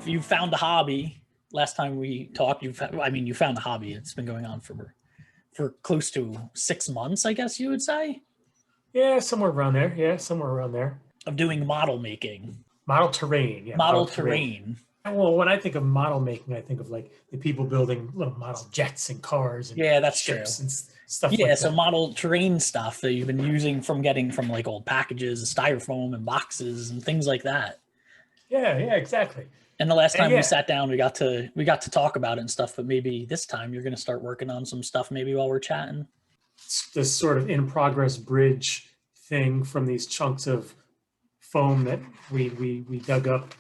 you found a hobby. Last time we talked, you found a hobby. It's been going on for close to 6 months, I guess you would say, Yeah, somewhere around there. Yeah, somewhere around there. of doing model making. Model terrain. Yeah, Model terrain. Well, when I think of model making, I think of like the people building little model jets and cars and Yeah, that's ships true. and stuff Yeah, like so that. model terrain stuff that you've been using from getting from like old packages, styrofoam and boxes and things like that. Yeah, exactly. And the last And time we yeah, sat down, we got to talk about it and stuff. But maybe this time you're going to start working on some stuff. Maybe while we're chatting. it's this sort of in progress bridge thing from these chunks of foam that we dug up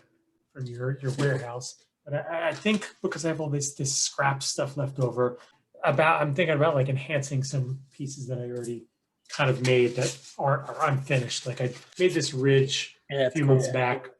from your warehouse. But I think because I have all this scrap stuff left over, I'm thinking about like enhancing some pieces that I already kind of made that are unfinished. Like I made this ridge Yeah, a it's few cool. months back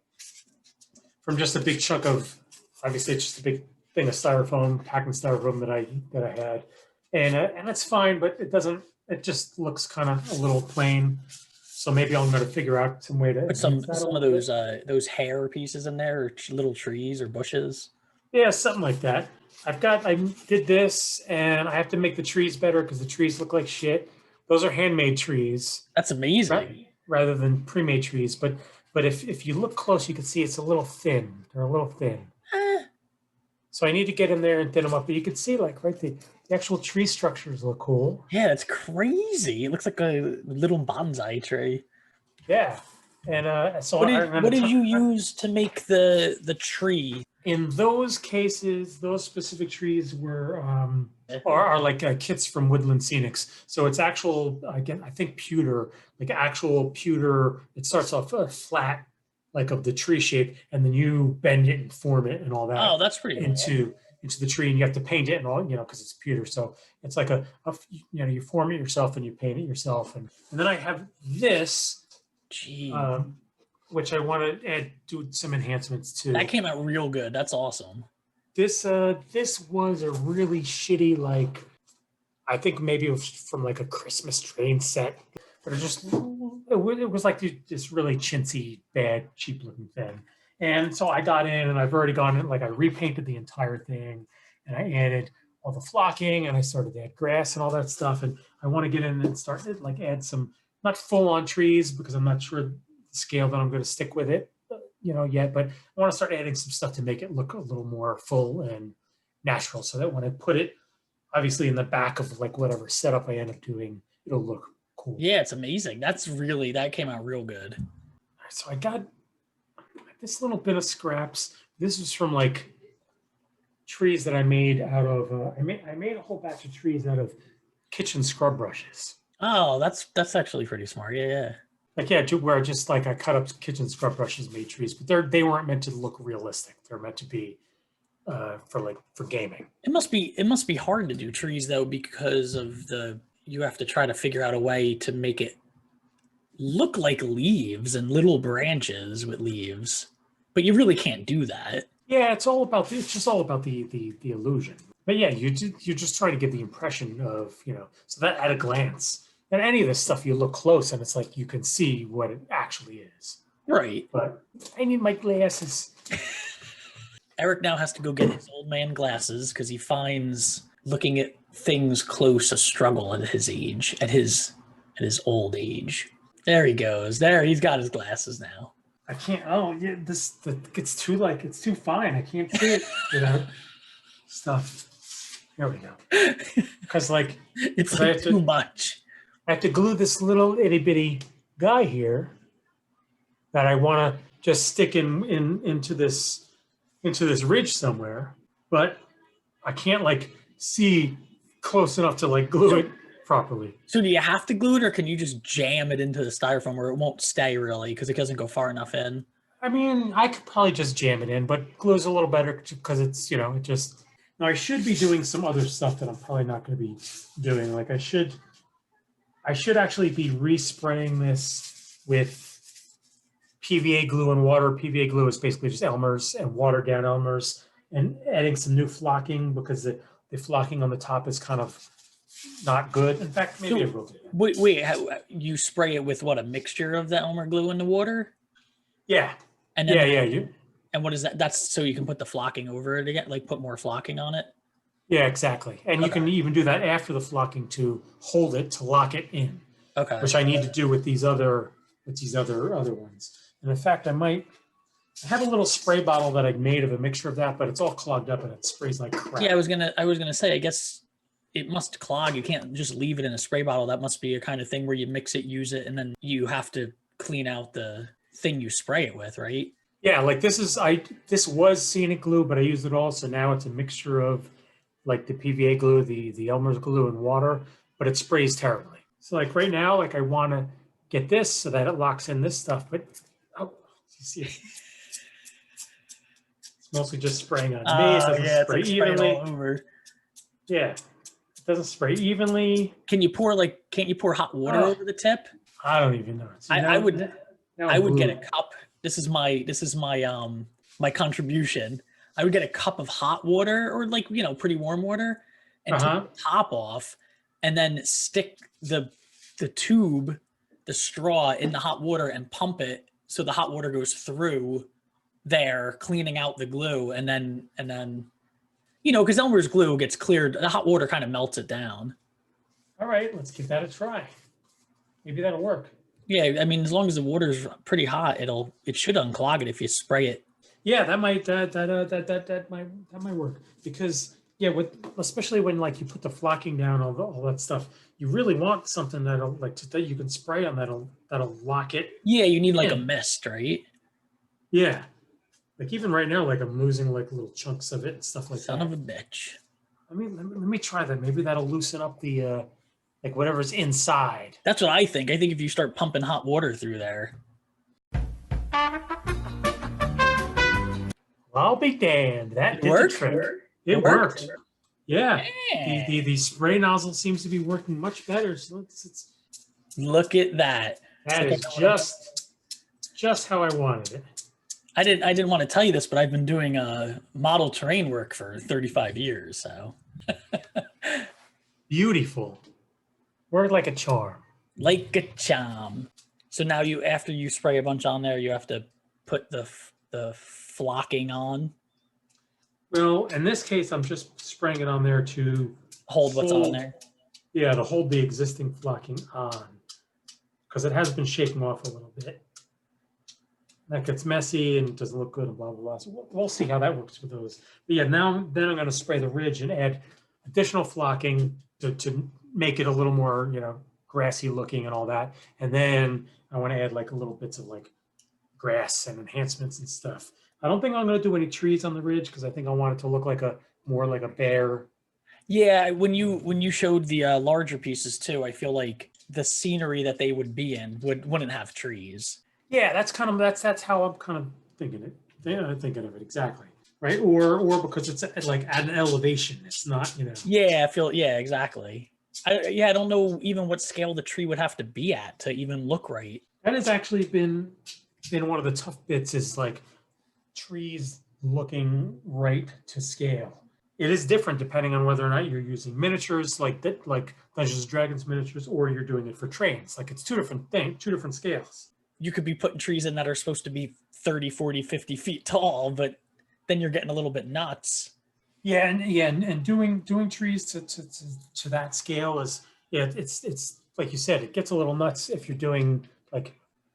from just a big chunk of, obviously it's just a big thing of styrofoam, packing styrofoam that I had, and that's fine, but it doesn't. It just looks kind of a little plain. So maybe I'm going to figure out some way to Put enhance some that a some of little bit. those hair pieces in there, or little trees or bushes. Yeah, something like that. I did this, and I have to make the trees better because the trees look like shit. Those are handmade trees That's amazing. rather than pre-made trees. But if you look close, you can see it's a little thin. They're a little thin. Eh, So I need to get in there and thin them up. But you can see like the actual tree structures look cool. yeah, it's crazy. It looks like a little bonsai tree. Yeah, and so What I'm did going what did to you use to make the tree? in those cases, those specific trees are like kits from Woodland Scenics. So it's actual, again, I think pewter, like actual pewter. It starts off flat, like of the tree shape, and then you bend it and form it and all Oh, that that's pretty cool. into the tree, and you have to paint it and all, because it's pewter. So it's like you form it yourself and you paint it yourself, and then I have this. Gee, Um, which I want to do some enhancements to. that came out real good. That's awesome. This was a really shitty, like, I think maybe it was from like a Christmas train set, but it was like this really chintzy, bad, cheap looking thing. And so I got in, and I've already gone in, like I repainted the entire thing, and I added all the flocking, and I started to add grass and all that stuff. And I want to get in and start to like add some, not full on trees because I'm not sure the scale that I'm going to stick with it, yet. But I want to start adding some stuff to make it look a little more full and natural, so that when I put it, obviously in the back of like whatever setup I end up doing, it'll look cool. Yeah, it's amazing. That came out real good. So I got this little bit of scraps. This was from like trees that I made out of. I made a whole batch of trees out of kitchen scrub brushes. Oh, that's actually pretty smart. Yeah. Like yeah, where just like I cut up kitchen scrub brushes, made trees, but they weren't meant to look realistic. They're meant to be for gaming. It must be hard to do trees though, because of you have to try to figure out a way to make it look like leaves and little branches with leaves, but you really can't do that. Yeah, it's just all about the illusion. But yeah, you just try to get the impression of, so that at a glance. And any of this stuff, you look close and it's like you can see what it actually is. Right. But I need my glasses. Eric now has to go get his old man glasses because he finds looking at things close a struggle at his age, at his old age. There he goes. There, he's got his glasses now. I can't. Oh yeah, it's too fine. I can't see it without stuff. There we go. Because it's like too much. I have to glue this little itty bitty guy here that I want to just stick into this ridge somewhere, but I can't see close enough to glue it properly. So do you have to glue it, or can you just jam it into the styrofoam where it won't stay really because it doesn't go far enough in? I mean, I could probably just jam it in, but glue's a little better because it's, it just. Now I should be doing some other stuff that I'm probably not going to be doing. Like I should actually be respraying this with PVA glue and water. PVA glue is basically just Elmer's and watered down Elmer's, and adding some new flocking because the flocking on the top is kind of not good. In fact, maybe I will do that. Wait, you spray it with what, a mixture of the Elmer glue and the water? Yeah. And then And what is that? That's so you can put the flocking over it again, like put more flocking on it. Yeah, exactly. And you Okay. can even do that after the flocking to hold it, to lock it in, Okay. which I need to do with these other ones. And in fact, I have a little spray bottle that I made of a mixture of that, but it's all clogged up and it sprays like crap. Yeah, I was gonna say, I guess it must clog. You can't just leave it in a spray bottle. That must be a kind of thing where you mix it, use it, and then you have to clean out the thing you spray it with, right? Yeah, like this was scenic glue, but I used it all, so now it's a mixture of like the PVA glue, the Elmer's glue, and water, but it sprays terribly. So like right now, like I want to get this so that it locks in this stuff, but oh, you see, it's mostly just spraying on me. It doesn't Yeah, it's spray like spraying evenly. all over. Yeah, it doesn't spray evenly. Can't you pour hot water Oh. over the tip? I don't even know. See, I would now I I'm would get a glued. cup. This is my contribution. I would get a cup of hot water or like, pretty warm water and take the top off and then stick the tube, the straw in the hot water and pump it so the hot water goes through there, cleaning out the glue and then because Elmer's glue gets cleared, the hot water kind of melts it down. All right, let's give that a try. Maybe that'll work. Yeah, I mean, as long as the water's pretty hot, it should unclog it if you spray it. Yeah, that might work because especially when like you put the flocking down, all that stuff, you really want something that you can spray on that'll lock it. Yeah, you need like a mist, right? Yeah, like even right now, like I'm losing like little chunks of it and stuff like Son that. of a bitch. Let me try that. Maybe that'll loosen up the like whatever's inside. That's what I think. I think if you start pumping hot water through there. I'll be damned. That did worked? the trick. It It worked? worked. Yeah. Yeah. The spray nozzle seems to be working much better. So Look at that. that is just how I wanted it. I didn't want to tell you this, but I've been doing model terrain work for 35 years. So Beautiful. Worked like a charm. like a charm. So now after you spray a bunch on there, you have to put the flocking on. Well, in this case, I'm just spraying it on there to Hold what's on there. Yeah, to hold the existing flocking on, because it has been shaking off a little bit. That gets messy and doesn't look good and blah, blah, blah. So we'll see how that works with those. But yeah, then I'm going to spray the ridge and add additional flocking to make it a little more, grassy looking and all that. And then I want to add like a little bits of like grass and enhancements and stuff. I don't think I'm going to do any trees on the ridge because I think I want it to look more like a bare. Yeah, when you showed the larger pieces too, I feel like the scenery that they would be in wouldn't have trees. Yeah, that's how I'm kind of thinking it. Thinking of it exactly, right? Or because it's like at an elevation, it's not, Yeah, exactly. I don't know even what scale the tree would have to be at to even look right. That has actually been one of the tough bits is like trees looking right to scale. It is different depending on whether or not you're using miniatures like that, like Dungeons and Dragons miniatures, or you're doing it for trains. Like it's two different scales. You could be putting trees in that are supposed to be 30, 40, 50 feet tall, but then you're getting a little bit nuts. Yeah, and doing trees to that scale is it's like you said, it gets a little nuts if you're doing like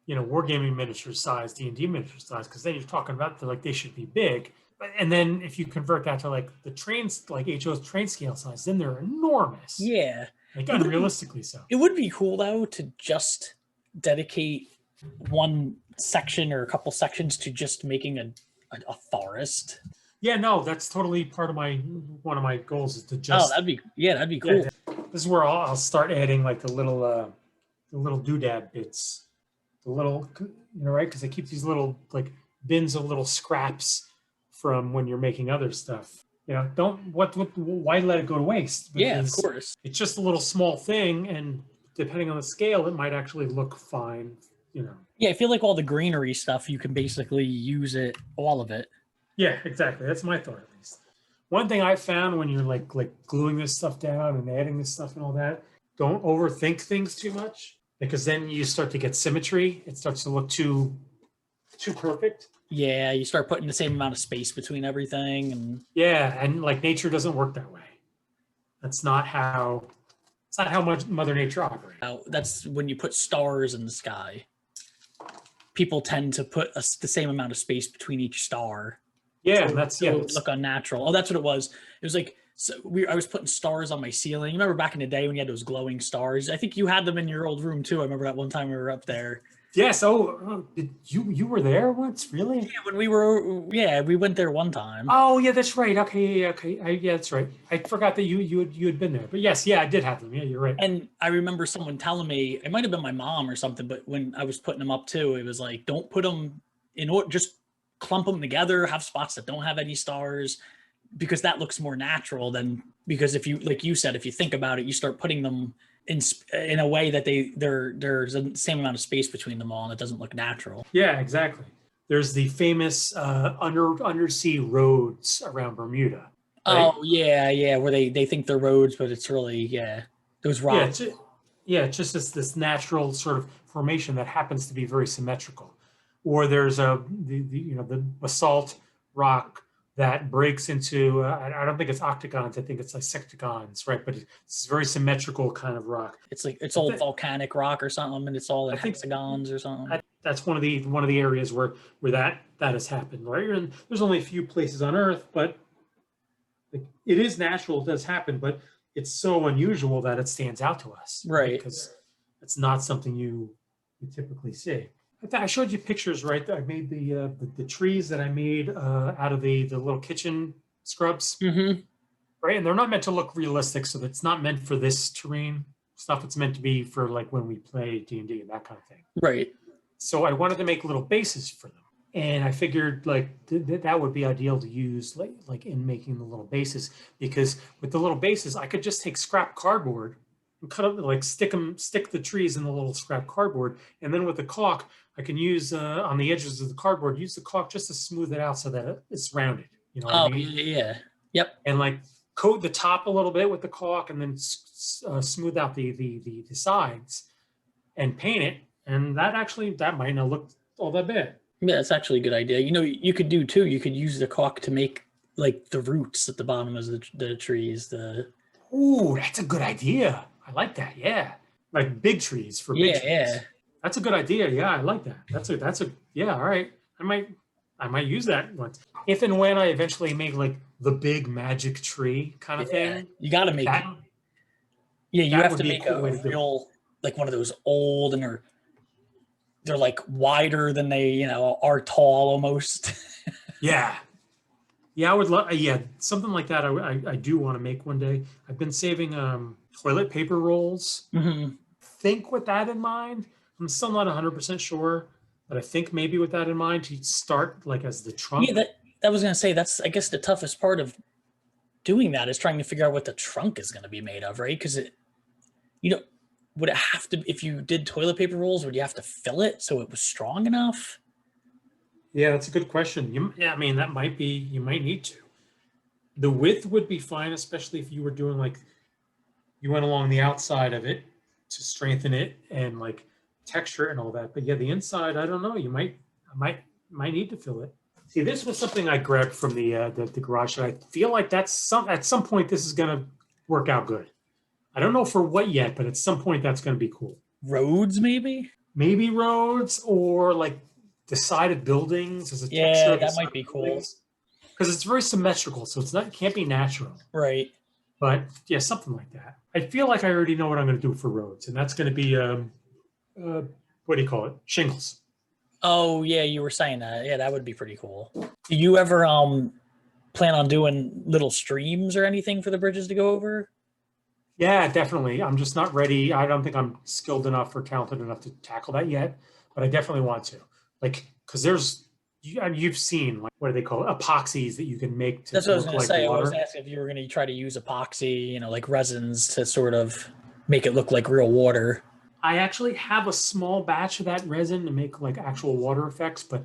wargaming miniature size, D&D miniature size, because then you're talking about they should be big. And then if you convert that to like the trains, like HO's train scale size, then they're enormous. Yeah. Like unrealistically so. It would be cool though to just dedicate one section or a couple sections to just making a forest. Yeah, no, that's totally part of one of my goals is to just. Oh, that'd be cool. Yeah, this is where I'll start adding like the little doodad bits, the little, right? Because I keep these little like bins of little scraps from when you're making other stuff. Why let it go to waste? Because yeah, of course. It's just a little small thing, and depending on the scale, it might actually look fine. Yeah, I feel like all the greenery stuff, you can basically use all of it. Yeah, exactly. That's my thought, at least. One thing I found when you're like gluing this stuff down and adding this stuff and all that, don't overthink things too much, because then you start to get symmetry. It starts to look too perfect. Yeah, you start putting the same amount of space between everything, and Yeah, and like nature doesn't work that way. That's not how. It's not how much Mother Nature operates. that's when you put stars in the sky. People tend to put the same amount of space between each star, Yeah, so, that's so it would look unnatural. Oh, that's what it was. It was like I was putting stars on my ceiling. You remember back in the day when you had those glowing stars? I think you had them in your old room too. I remember that one time we were up there. Yes. Oh, did you were there once? Really? Yeah, we went there one time. Oh, yeah, that's right. Okay, yeah, okay, yeah, that's right. I forgot that you had been there. But yes, yeah, I did have them. Yeah, you're right. And I remember someone telling me, it might have been my mom or something, but when I was putting them up too, it was like, don't put them in order, just clump them together, have spots that don't have any stars, because that looks more natural than, because if you, like you said, if you think about it, you start putting them in a way that there's the same amount of space between them all, and it doesn't look natural. Yeah, exactly. There's the famous undersea roads around Bermuda, right? Oh yeah, where they think they're roads, but it's really those Yeah, rocks. it's just this natural sort of formation that happens to be very symmetrical. Or there's the basalt rock that breaks into I don't think it's octagons, I think it's like sextagons, right? But it's very symmetrical kind of rock. It's like it's all volcanic rock or something, and it's all in hexagons or something. That's one of the areas where that has happened, right? And there's only a few places on Earth, but it is natural, it does happen, but it's so unusual that it stands out to us, right? Because it's not something you typically see. I showed you pictures, right? I made the trees that I made out of the little kitchen scrubs, right? And they're not meant to look realistic, so it's not meant for this terrain stuff. It's meant to be for like when we play D&D and that kind of thing, right? So I wanted to make little bases for them, and I figured like that would be ideal to use like in making the little bases, because with the little bases I could just take scrap cardboard and cut up, like stick the trees in the little scrap cardboard, and then with the caulk I can use on the edges of the cardboard, use the caulk just to smooth it out so that it's rounded. You know what I mean? Yeah. Yep. And like coat the top a little bit with the caulk, and then smooth out the sides and paint it. And that might not look all that bad. Yeah, that's actually a good idea. You know, you could do too. You could use the caulk to make like the roots at the bottom of the trees. Ooh, that's a good idea. I like that. Yeah, like big trees for big trees. Yeah. That's a good idea. Yeah, I like that. That's a yeah. All right, I might use that once if and when I eventually make like the big magic tree kind of thing. You got to make that. Yeah, you have to make a real like one of those old, and they're like wider than they are tall almost. Yeah, I would love something like that. I do want to make one day. I've been saving toilet paper rolls. Think with that in mind. I'm still not 100% sure, but I think maybe with that in mind to start like as the trunk. Yeah, that was gonna say, that's I guess the toughest part of doing that is trying to figure out what the trunk is going to be made of, right? Because would it have to, if you did toilet paper rolls, would you have to fill it so it was strong enough? Yeah, that's a good question. I mean, that might be, you might need to. The width would be fine, especially if you were doing like, you went along the outside of it to strengthen it and like texture and all that. But yeah, the inside, I don't know. I might need to fill it. See, this was something I grabbed from the garage, and I feel like at some point this is gonna work out good. I don't know for what yet, but at some point that's gonna be cool. Roads, maybe? Maybe roads, or like the side of buildings as a texture. Yeah, that might be cool. Because it's very symmetrical, so it can't be natural. Right. But yeah, something like that. I feel like I already know what I'm gonna do for roads, and that's gonna be what do you call it? Shingles. Oh yeah, you were saying that. Yeah, that would be pretty cool. Do you ever plan on doing little streams or anything for the bridges to go over? Yeah, definitely. I'm just not ready. I don't think I'm skilled enough or talented enough to tackle that yet, but I definitely want to. Like, because you've seen, like, what do they call it? Epoxies that you can make to That's what I was going to say. water. I was asking if you were going to try to use epoxy, like resins to sort of make it look like real water. I actually have a small batch of that resin to make like actual water effects, but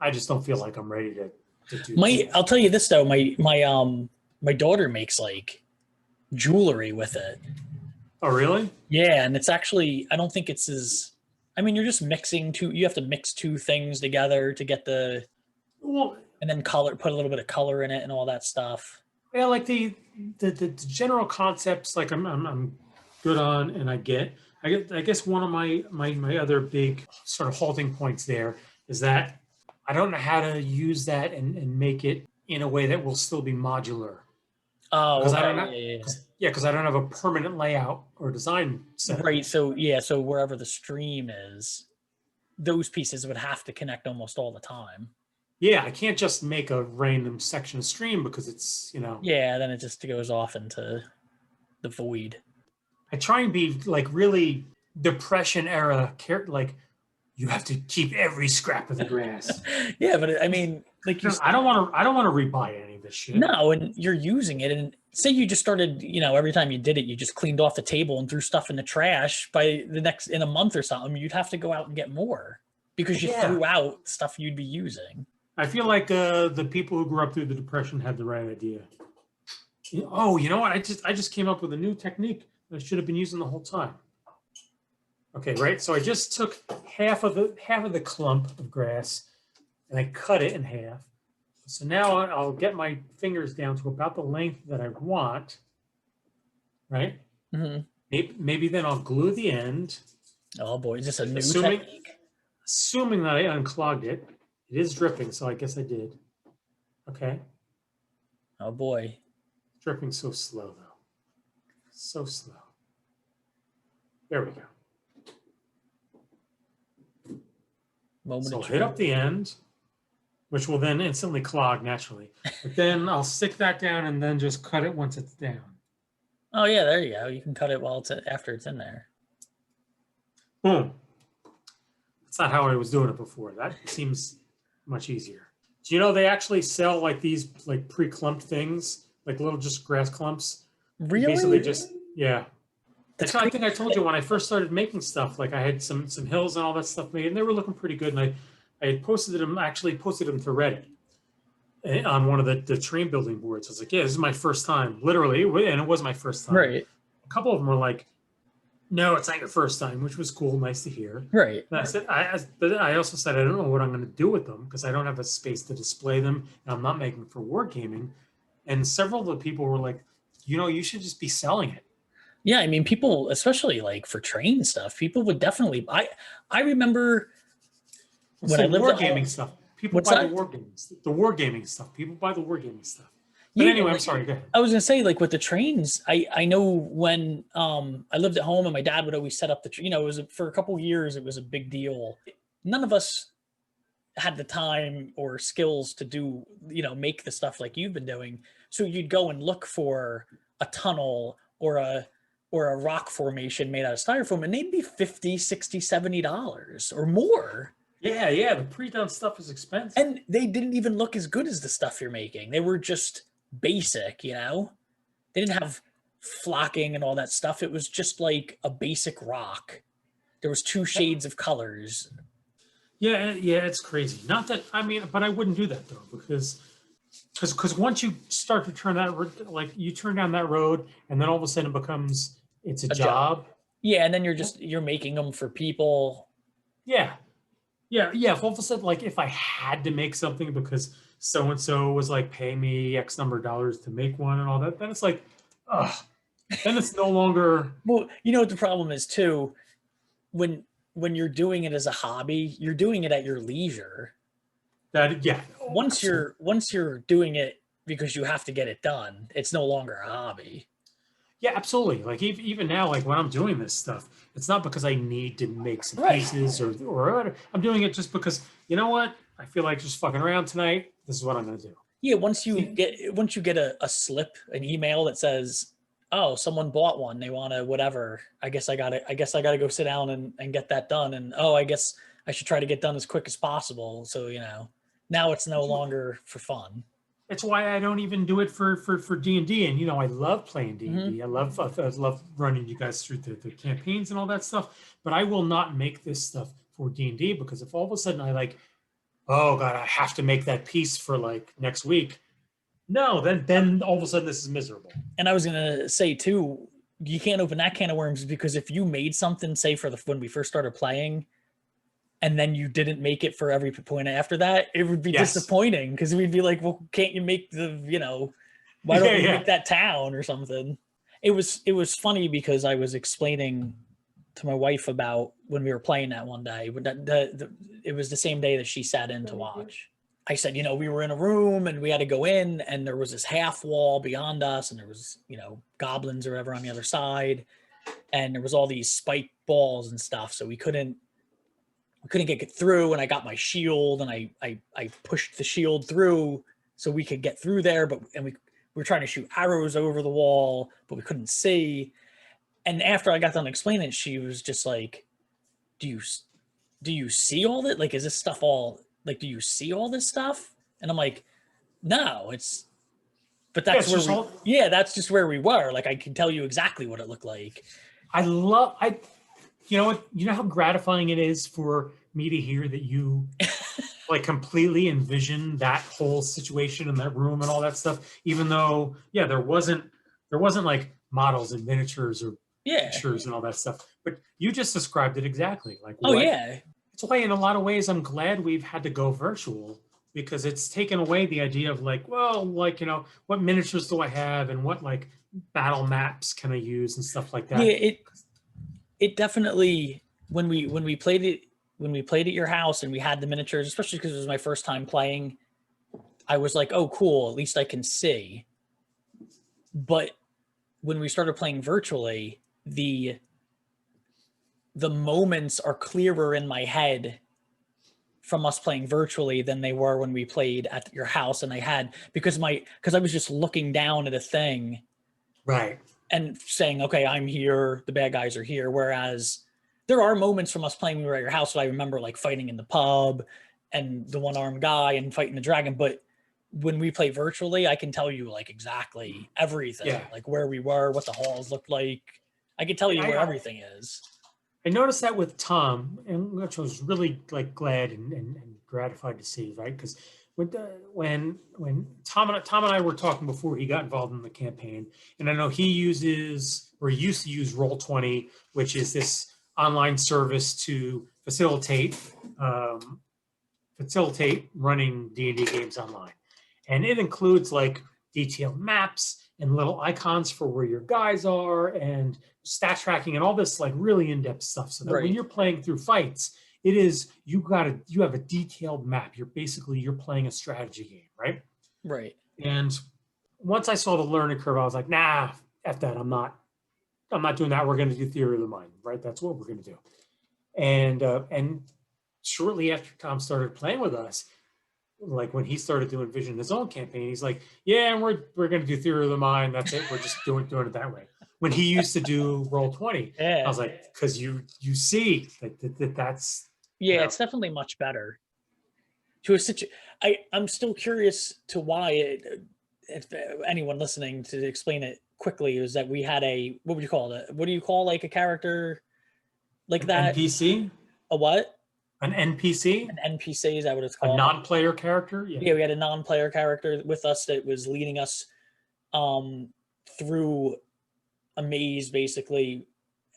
I just don't feel like I'm ready to do that. I'll tell you this though, my daughter makes like jewelry with it. Oh really? Yeah, and it's actually, I don't think it's as, I mean, you're just you have to mix two things together to get the Well, and then put a little bit of color in it and all that stuff. yeah, like the general concepts, like I'm good on, and I guess one of my other big sort of halting points there is that I don't know how to use that and make it in a way that will still be modular Oh, because I don't okay, know, yeah. because I don't have a permanent layout or design set up. Right. So yeah, so wherever the stream is, those pieces would have to connect almost all the time. Yeah, I can't just make a random section of stream because it's, Yeah, then it just goes off into the void. I try and be like really depression era like you have to keep every scrap of the grass. Yeah, but I mean, like you No, said, I don't want to rebuy any of this shit. no, and you're using it, and say you just started, every time you did it, you just cleaned off the table and threw stuff in the trash. By the next in a month or something, you'd have to go out and get more because you Yeah. threw out stuff you'd be using. I feel like the people who grew up through the depression had the right idea. Oh, you know what? I just came up with a new technique that I should have been using the whole time. Okay, right. So I just took half of the clump of grass and I cut it in half. So now I'll get my fingers down to about the length that I want, right? Mm-hmm. Maybe then I'll glue the end. Oh boy, is this a new Assuming- technique? Assuming that I unclogged it. It is dripping, so I guess I did. Okay. Oh boy. Dripping so slow, though. So slow. There we go. Moment So of I'll hit truth. up the end, which will then instantly clog naturally. But then I'll stick that down and then just cut it once it's down. Oh yeah, there you go. You can cut it while after it's in there. Boom. That's not how I was doing it before. That seems much easier. Do you know they actually sell like these like pre-clumped things, like little just grass clumps? Really? Basically just, yeah. That's I think I told you when I first started making stuff, like I had some hills and all that stuff made, and they were looking pretty good. And I had posted them to Reddit on one of the train building boards. I was like, yeah, this is my first time, literally, and it was my first time. right. A couple of them were like, no, it's not your first time, which was cool, nice to hear. Right. And I said, but I also said I don't know what I'm going to do with them because I don't have a space to display them, and I'm not making for wargaming. And several of the people were like, you should just be selling it. Yeah, I mean, people, especially like for train stuff, people would definitely. I remember when I lived at home, wargaming stuff. People What's buy that? the wargaming stuff. People buy the wargaming stuff. But Yeah, anyway, I'm like, sorry. Go ahead. I was gonna say, like with the trains, I know when I lived at home and my dad would always set up it was for a couple years, it was a big deal. None of us had the time or skills to do, make the stuff like you've been doing. So you'd go and look for a tunnel or a rock formation made out of styrofoam, and they'd be $50, $60, $70 or more. Yeah, the pre-done stuff is expensive. And they didn't even look as good as the stuff you're making. They were just basic, They didn't have flocking and all that stuff. It was just like a basic rock. There was 2 shades of colors. Yeah, it's crazy. Not that but I wouldn't do that though because once you start to turn that like you turn down that road and then all of a sudden it becomes it's a job. Yeah, and then you're making them for people. Yeah. If all of a sudden, like if I had to make something because so and so was like paying me X number of dollars to make one and all that, then it's like, ugh. Then it's no longer. Well, you know what the problem is too, when you're doing it as a hobby, you're doing it at your leisure. Once you're doing it because you have to get it done, it's no longer a hobby. Yeah, absolutely. Like even now, like when I'm doing this stuff, it's not because I need to make some pieces or I'm doing it just because you know what? I feel like just fucking around tonight. This is what I'm gonna do. Yeah, once you get a slip, an email that says, "Oh, someone bought one. They want to whatever." I guess I gotta go sit down and get that done. And I guess I should try to get done as quick as possible. So now it's no longer for fun. It's why I don't even do it for D&D. And I love playing D&D. I love running you guys through the campaigns and all that stuff. But I will not make this stuff for D&D because if all of a sudden I like, oh god, I have to make that piece for like next week. No, then all of a sudden this is miserable. And I was gonna say too, you can't open that can of worms because if you made something, say when we first started playing, and then you didn't make it for every point after that, it would be disappointing because we'd be like, well, can't you make why don't you make that town or something? It was funny because I was explaining to my wife about when we were playing that one day. It was the same day that she sat in to watch. I said, we were in a room and we had to go in, and there was this half wall beyond us, and there was, goblins or whatever on the other side, and there was all these spike balls and stuff, so we couldn't get through. And I got my shield, and I pushed the shield through so we could get through there, and we were trying to shoot arrows over the wall, but we couldn't see. And after I got done explaining it, she was just like, do you see all that? Like, is this stuff all, like, do you see all this stuff? And I'm like, no, but that's that's just where we were. Like, I can tell you exactly what it looked like. You know how gratifying it is for me to hear that you like completely envision that whole situation in that room and all that stuff, even though, there wasn't like models and miniatures or pictures and all that stuff, but you just described it exactly. Like, it's why in a lot of ways I'm glad we've had to go virtual, because it's taken away the idea of like, well, like, what miniatures do I have and what like battle maps can I use and stuff like that. It definitely, when we played at your house and we had the miniatures, especially because it was my first time playing, I was like, oh cool, at least I can see. But when we started playing virtually, the moments are clearer in my head from us playing virtually than they were when we played at your house. And because I was just looking down at a thing, right, and saying, okay, I'm here, the bad guys are here. Whereas there are moments from us playing when we were at your house that I remember, like fighting in the pub and the one-armed guy and fighting the dragon. But when we play virtually, I can tell you like exactly everything, like where we were, what the halls looked like. I can tell you where everything is. I noticed that with Tom, and which I was really like glad and gratified to see, right? Because when Tom and I were talking before he got involved in the campaign, and I know he used to use Roll20, which is this online service to facilitate running D&D games online, and it includes like detailed maps and little icons for where your guys are and stat tracking and all this like really in-depth stuff, so that when you're playing through fights, it is you have a detailed map. You're playing a strategy game, right? Right. And once I saw the learning curve, I was like, nah, F that. I'm not doing that. We're going to do theory of the mind, right? That's what we're going to do. And shortly after Tom started playing with us, like when he started to envision his own campaign, he's like, yeah, we're going to do theory of the mind. That's it. We're just doing it that way. When he used to do Roll20, I was like, because you see that's it's definitely much better. I'm still curious to why if anyone listening to explain it quickly, is that we had what would you call it? What do you call like a character like that? NPC? A what? An NPC? An NPC, is that what it's called? A non-player character? Yeah, we had a non-player character with us that was leading us through a maze, basically.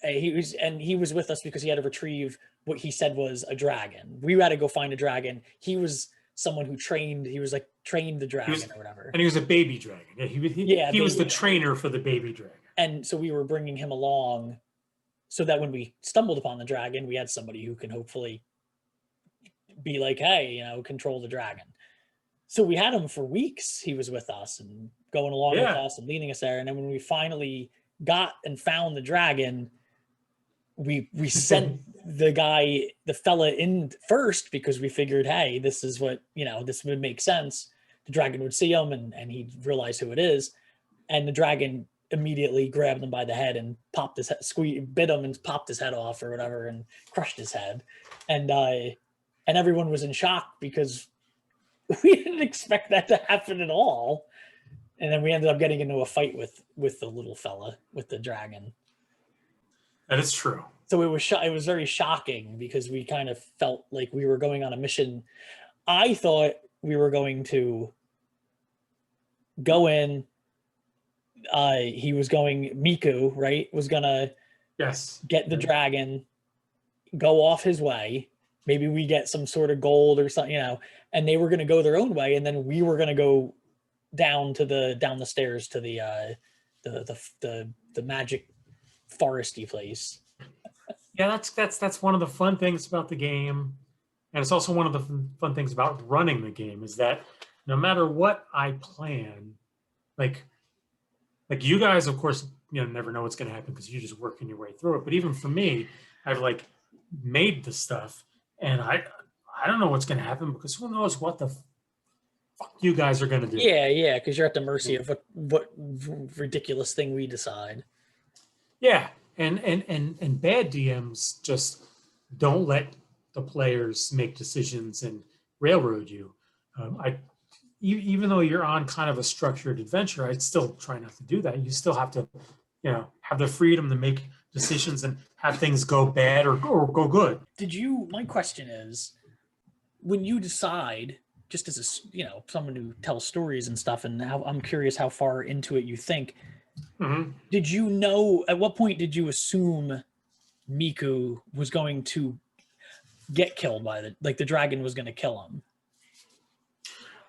He was with us because he had to retrieve what he said was a dragon. We had to go find a dragon. He was someone who trained the dragon or whatever. And he was a baby dragon. Yeah, he was the trainer for the baby dragon. And so we were bringing him along so that when we stumbled upon the dragon, we had somebody who can hopefully be like, hey, control the dragon. So we had him for weeks. He was with us and going along with us and leading us there. And then when we finally got and found the dragon, we sent the fella in first, because we figured, hey, this is what, this would make sense. The dragon would see him and he'd realize who it is. And the dragon immediately grabbed him by the head and popped his head, bit him and popped his head off or whatever and crushed his head. And everyone was in shock because we didn't expect that to happen at all. And then we ended up getting into a fight with the little fella, with the dragon. That is true. So it was very shocking because we kind of felt like we were going on a mission. I thought we were going to go in. Miku, right, was gonna yes get the dragon, go off his way, maybe we get some sort of gold or something, and they were going to go their own way, and then we were going to go down the stairs to the magic foresty place. Yeah, that's one of the fun things about the game, and it's also one of the fun things about running the game is that no matter what I plan, like you guys, of course, never know what's going to happen because you're just working your way through it. But even for me, I've like made the stuff, and I don't know what's going to happen because who knows what the fuck you guys are going to do. Yeah, because you're at the mercy of what ridiculous thing we decide. Yeah, and bad DMs just don't let the players make decisions and railroad you. Even though you're on kind of a structured adventure, I'd still try not to do that. You still have to, have the freedom to make decisions and have things go bad or go good. My question is, when you decide, just as someone who tells stories and stuff, and I'm curious how far into it you think. Mm-hmm. Did you know, at what point did you assume Miku was going to get killed by the dragon was going to kill him?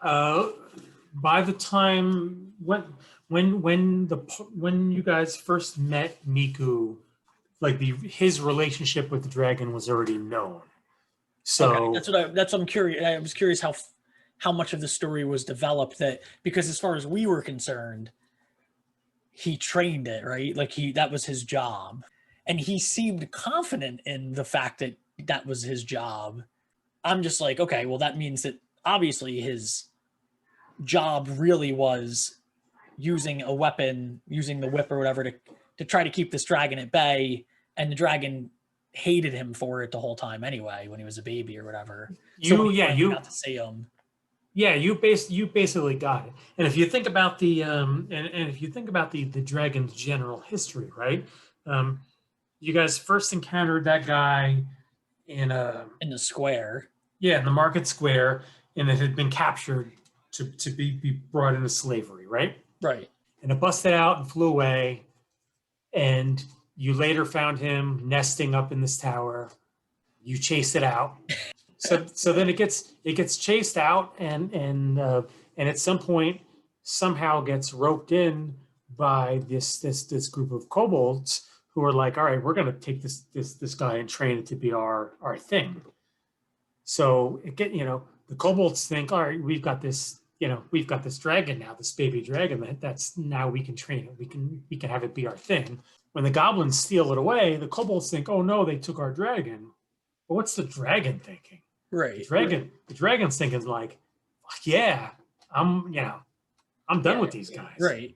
By the time when you guys first met Miku, like his relationship with the dragon was already known. So okay, that's what I'm curious. I was curious how much of the story was developed because as far as we were concerned, he trained it, right? Like that was his job. And he seemed confident in the fact that was his job. I'm just like, okay, well, that means that obviously his job really was using a weapon, using the whip or whatever to try to keep this dragon at bay. And the dragon hated him for it the whole time anyway, when he was a baby or whatever. You got to see him. Yeah, you basically got it. And if you think about the the dragon's general history, right? You guys first encountered that guy in the square. Yeah, in the market square, and it had been captured to be brought into slavery, right? Right. And it busted out and flew away. And you later found him nesting up in this tower. You chased it out. So then it gets chased out and at some point somehow gets roped in by this group of kobolds who are like, all right, we're gonna take this guy and train it to be our thing. So the kobolds think, all right, we've got this dragon now, this baby dragon that's now we can train it. We can have it be our thing. When the goblins steal it away, the kobolds think, oh no, they took our dragon. But what's the dragon thinking? Right. The dragon's thinking like, fuck yeah, I'm done with these guys. Right.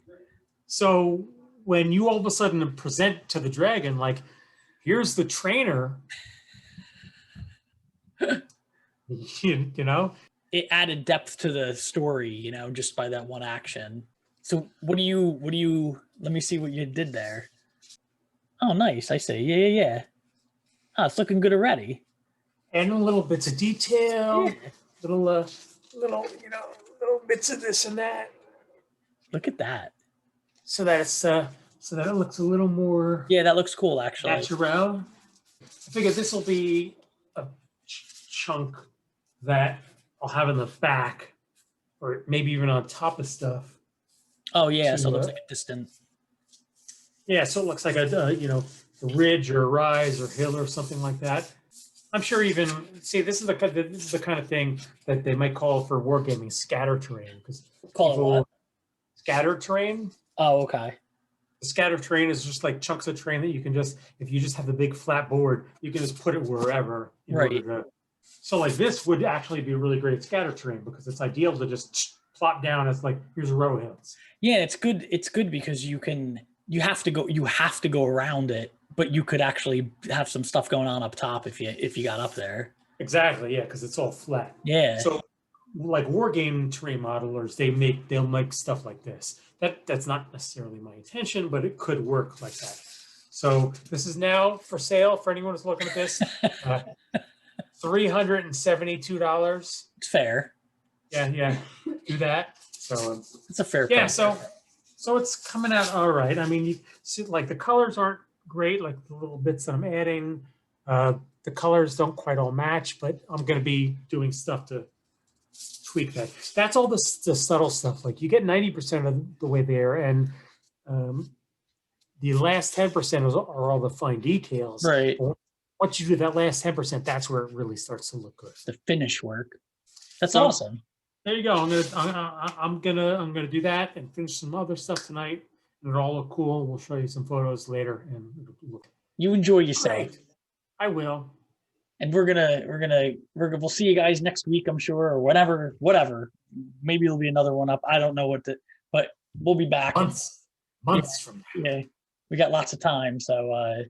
So when you all of a sudden present to the dragon, like, here's the trainer, it added depth to the story, just by that one action. So what do you, let me see what you did there. Oh, nice. I say, yeah. Oh, it's looking good already. Adding little bits of detail, little bits of this and that. Look at that. So that it looks a little more. Yeah, that looks cool actually. Natural. I figure this will be a chunk that I'll have in the back, or maybe even on top of stuff. Oh yeah, so it looks like a distant. Yeah, so it looks like a ridge or a rise or hill or something like that. I'm sure this is the kind of thing that they might call for wargaming scatter terrain, because scatter terrain. Oh, okay. The scatter terrain is just like chunks of terrain that you can if you just have the big flat board, you can just put it wherever. So like this would actually be a really great scatter terrain because it's ideal to just plop down as like, here's a row of hills. Yeah, it's good. It's good because you have to go around it, but you could actually have some stuff going on up top if you got up there. Exactly, yeah, because it's all flat. Yeah. So like wargame terrain modelers, they'll make stuff like this. That's not necessarily my intention, but it could work like that. So this is now for sale for anyone who's looking at this. $372. It's fair. Yeah, do that. So it's a fair price. Yeah, so it's coming out all right. I mean, you see, like the colors aren't great, like the little bits that I'm adding. the colors don't quite all match, but I'm going to be doing stuff to tweak that. That's all the subtle stuff. Like you get 90% of the way there, and the last 10% are all the fine details. Right. But once you do that last 10%, that's where it really starts to look good. The finish work. That's So, awesome. There you go. I'm gonna do that and finish some other stuff tonight. And it'll all look cool. We'll show you some photos later, and it'll look You enjoy yourself. great. I will. And we'll see you guys next week, I'm sure, or whatever. Maybe there'll be another one up. I don't know but we'll be back. Months from now. Yeah, we got lots of time. So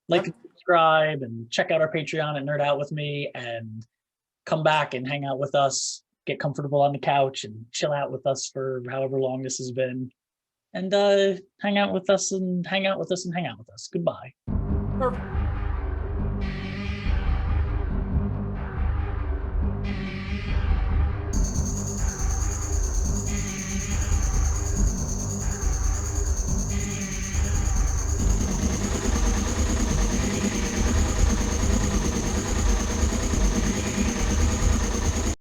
like and subscribe and check out our Patreon at Nerd Out With Me, and come back and hang out with us, get comfortable on the couch and chill out with us for however long this has been. And hang out with us. Goodbye. Perfect.